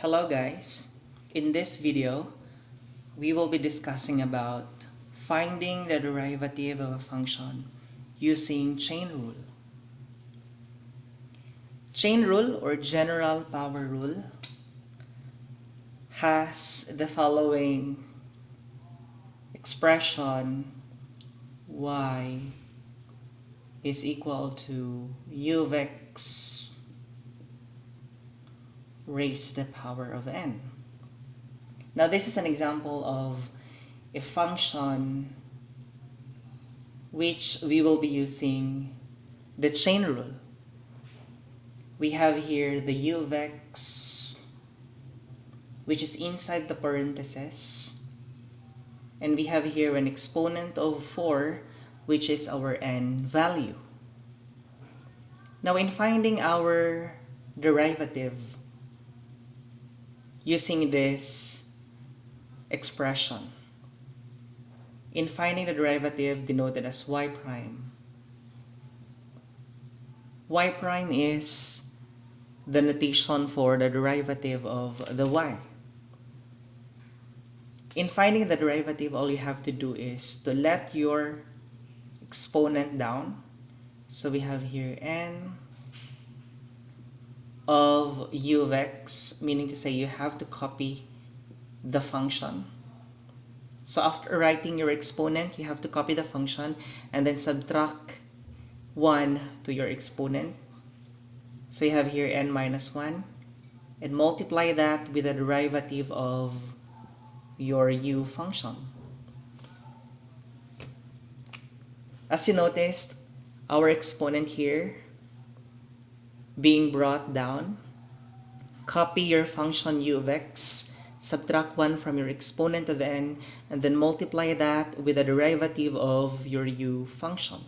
Hello guys, in this video we will be discussing about finding the derivative of a function using chain rule. Chain rule or general power rule has the following expression: y is equal to u of x raised to the power of n. Now this is an example of a function which we will be using the chain rule. We have here the u of x, which is inside the parentheses, and we have here an exponent of 4, which is our n value. Now in finding our derivative using this expression, in finding the derivative denoted as y prime, y prime is the notation for the derivative of the y. In finding the derivative, all you have to do is to let your exponent down. So we have here n of u of x, meaning to say you have to copy the function. So after writing your exponent, you have to copy the function and then subtract 1 to your exponent. So you have here n minus 1, and multiply that with the derivative of your u function. As you noticed, our exponent here being brought down, copy your function u of x, subtract 1 from your exponent of n, and then multiply that with the derivative of your u function.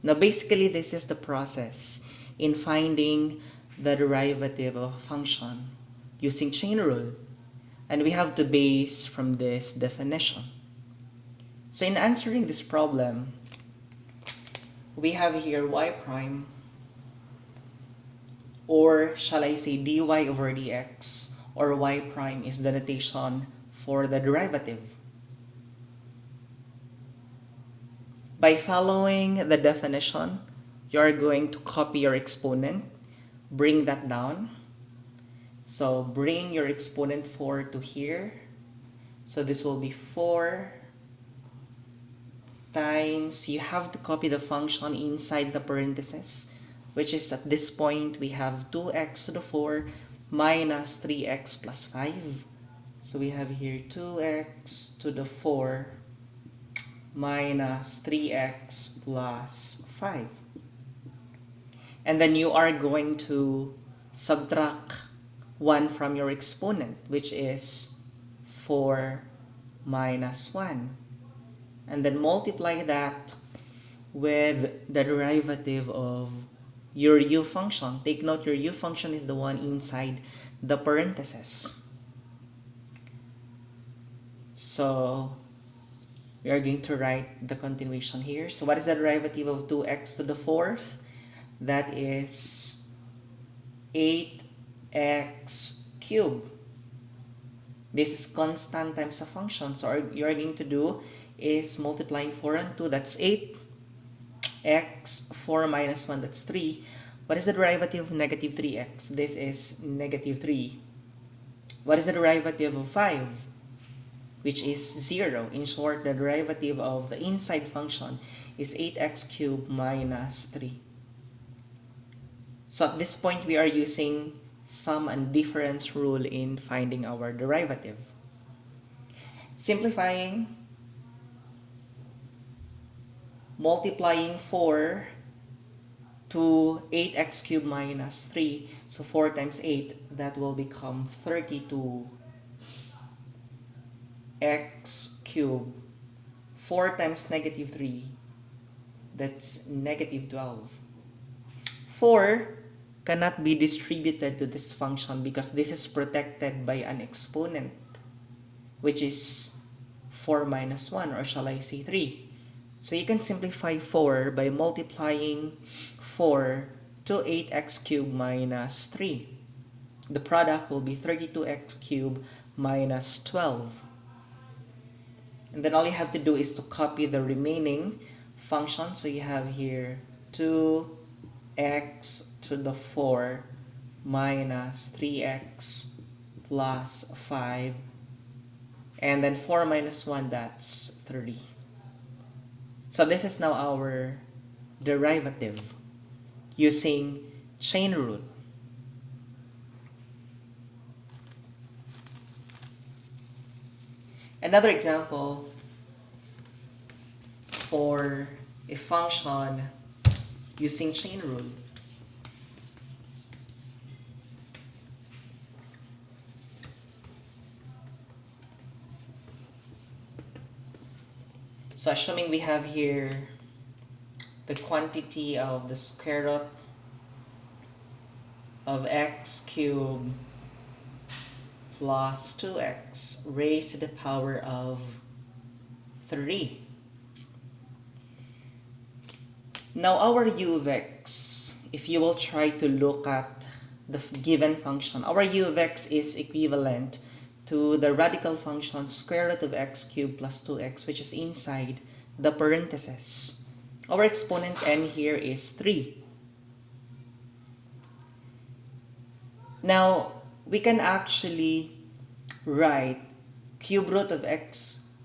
Now basically this is the process in finding the derivative of a function using chain rule, and we have to base from this definition. So in answering this problem, we have here y prime, or shall I say dy over dx, or y prime is the notation for the derivative. By following the definition, you are going to copy your exponent, bring that down. So bring your exponent 4 to here. So this will be 4 times, you have to copy the function inside the parentheses, which is at this point we have 2x to the 4 minus 3x plus 5. So we have here 2x to the 4 minus 3x plus 5. And then you are going to subtract 1 from your exponent, which is 4 minus 1. And then multiply that with the derivative of your u function. Take note, your u function is the one inside the parentheses. So we are going to write the continuation here. So what is the derivative of 2x to the 4th? That is 8x cubed. This is constant times a function. So what you are going to do is multiplying 4 and 2, that's 8. X, 4 minus 1, that's 3. What is the derivative of negative 3x? This is negative 3. What is the derivative of 5? Which is 0. In short, the derivative of the inside function is 8x cubed minus 3. So at this point, we are using sum and difference rule in finding our derivative. Simplifying, multiplying 4 to 8x cubed minus 3, so 4 times 8, that will become 32 x cubed. 4 times negative 3, that's negative 12. 4 cannot be distributed to this function because this is protected by an exponent, which is 4 minus 1, or shall I say 3. So you can simplify 4 by multiplying 4 to 8x cubed minus 3. the product will be 32x cubed minus 12. And then all you have to do is to copy the remaining function. So you have here 2x to the 4 minus 3x plus 5. And then 4 minus 1, that's 3. So this is now our derivative using chain rule. Another example for a function using chain rule. So assuming we have here the quantity of the square root of x cubed plus 2x raised to the power of 3. Now our u of x, if you will try to look at the given function, our u of x is equivalent to the radical function square root of x cubed plus 2x, which is inside the parentheses. Our exponent n here is 3. Now, we can actually write square root of x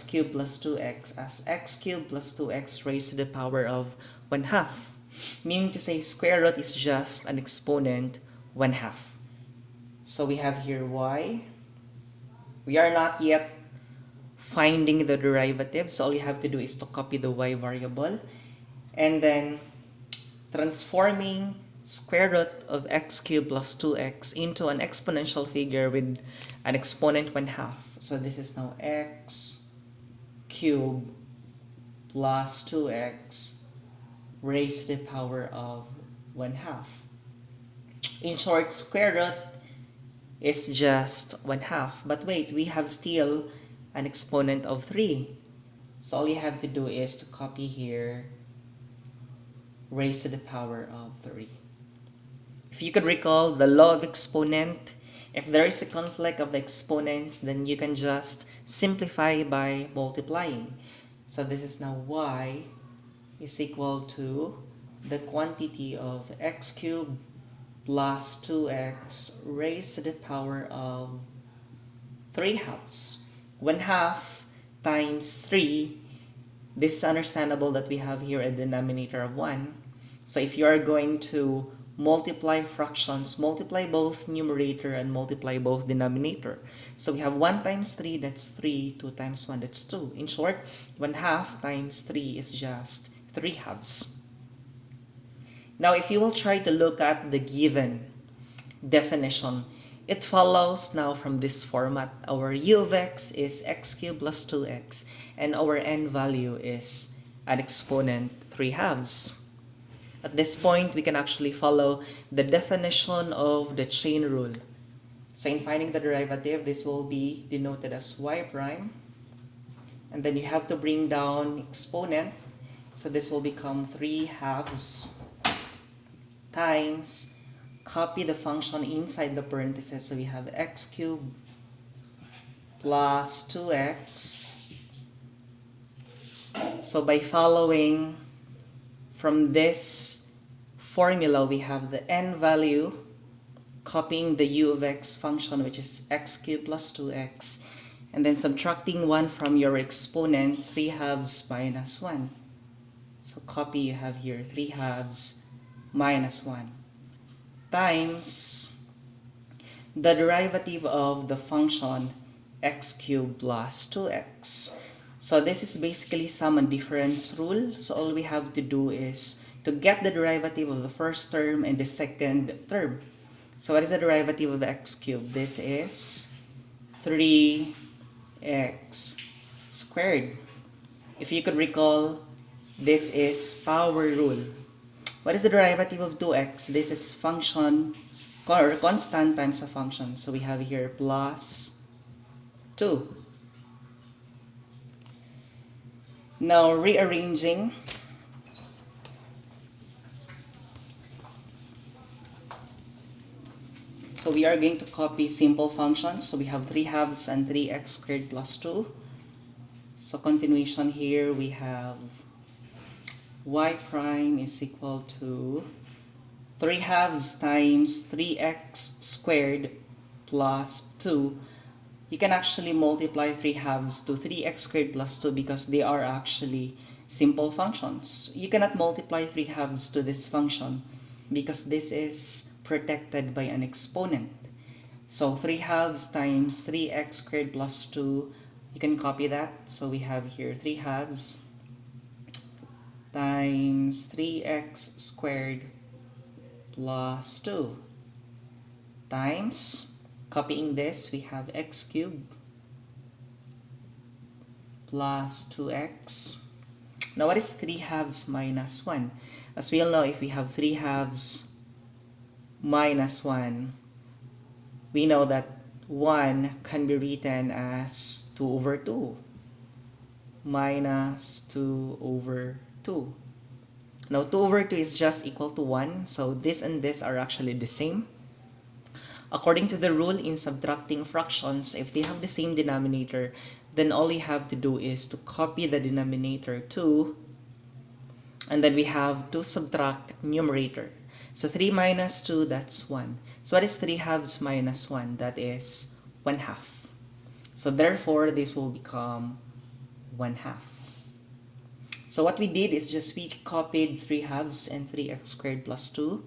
cubed plus 2x as x cubed plus 2x raised to the power of 1/2. Meaning to say square root is just an exponent 1/2. So we have here y. We are not yet finding the derivative, so all you have to do is to copy the y variable and then transforming square root of x cubed plus 2x into an exponential figure with an exponent 1/2. So this is now x cubed plus 2x raised to the power of 1/2. In short, square root is just 1/2. But wait, we have still an exponent of 3. So all you have to do is to copy here raised to the power of 3. If you could recall the law of exponent, if there is a conflict of the exponents, then you can just simplify by multiplying. So this is now y is equal to the quantity of x cubed plus 2x raised to the power of 3/2. 1/2 times 3, this is understandable that we have here a denominator of 1. So if you are going to multiply fractions, multiply both numerator and multiply both denominator. So we have 1 times 3, that's 3, 2 times 1, that's 2. In short, 1/2 times 3 is just 3/2. Now if you will try to look at the given definition, it follows now from this format. Our u of x is x cubed plus 2x and our n value is an exponent 3/2. At this point, we can actually follow the definition of the chain rule. So in finding the derivative, this will be denoted as y prime. And then you have to bring down exponent. So this will become 3/2 times, copy the function inside the parentheses. So we have x cubed plus 2x. So by following from this formula, we have the n value, copying the u of x function, which is x cubed plus 2x, and then subtracting 1 from your exponent, 3/2 minus 1. So copy, you have here 3/2 minus 1 times the derivative of the function x cubed plus 2x. So this is basically sum and difference rule. So all we have to do is to get the derivative of the first term and the second term. So what is the derivative of x cubed? This is 3x squared. If you could recall, this is power rule. What is the derivative of 2x? This is function or constant times a function. So we have here plus 2. Now rearranging, So we are going to copy simple functions. So we have 3 halves and 3x squared plus 2. So continuation here, we have y prime is equal to 3 halves times 3x squared plus 2. You can actually multiply 3 halves to 3x squared plus 2 because they are actually simple functions. You cannot multiply 3 halves to this function because this is protected by an exponent. So 3 halves times 3x squared plus 2, you can copy that. So we have here 3 halves times 3x squared plus 2 times, copying this, we have x cubed plus 2x. Now what is 3 halves minus 1? As we all know, if we have 3 halves minus 1, we know that 1 can be written as 2 over 2 minus 2 over 2. Now 2 over 2 is just equal to 1, so this and this are actually the same. According to the rule in subtracting fractions, if they have the same denominator, then all you have to do is to copy the denominator 2, and then we have to subtract numerator. So 3 minus 2, that's 1. So what is 3 halves minus 1? That is 1 half. So therefore, this will become 1 half. So what we did is just we copied 3 halves and 3x squared plus 2.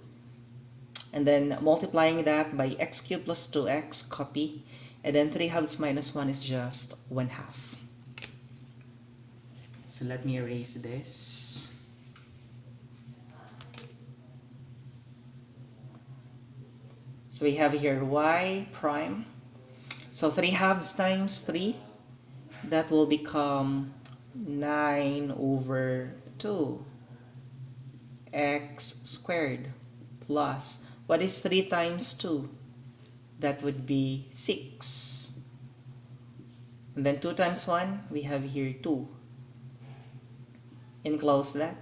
And then multiplying that by x cubed plus 2x, copy. And then 3 halves minus 1 is just 1 half. So let me erase this. So we have here y prime. So 3 halves times 3, that will become 9 over 2 x squared plus, what is 3 times 2? That would be 6. And then 2 times 1, we have here 2. Enclose that.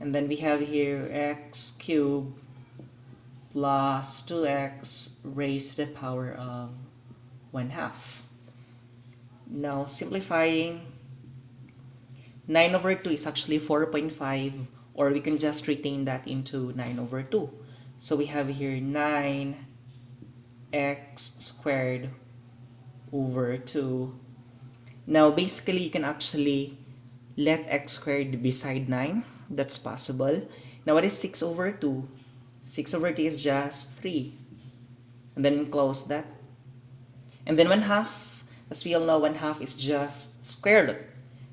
And then we have here x cubed plus 2x raised to the power of 1 half. Now simplifying, 9 over 2 is actually 4.5, or we can just retain that into 9 over 2. So we have here 9x squared over 2. Now basically you can actually let x squared beside 9. That's possible. Now what is 6 over 2? 6 over 2 is just 3. And then close that. And then 1 half, as we all know, 1 half is just square root.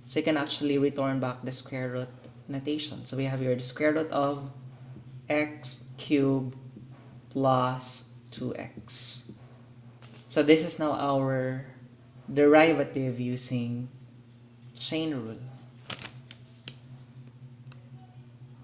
So you can actually return back the square root notation. So we have here the square root of x cubed plus 2x. So this is now our derivative using chain rule.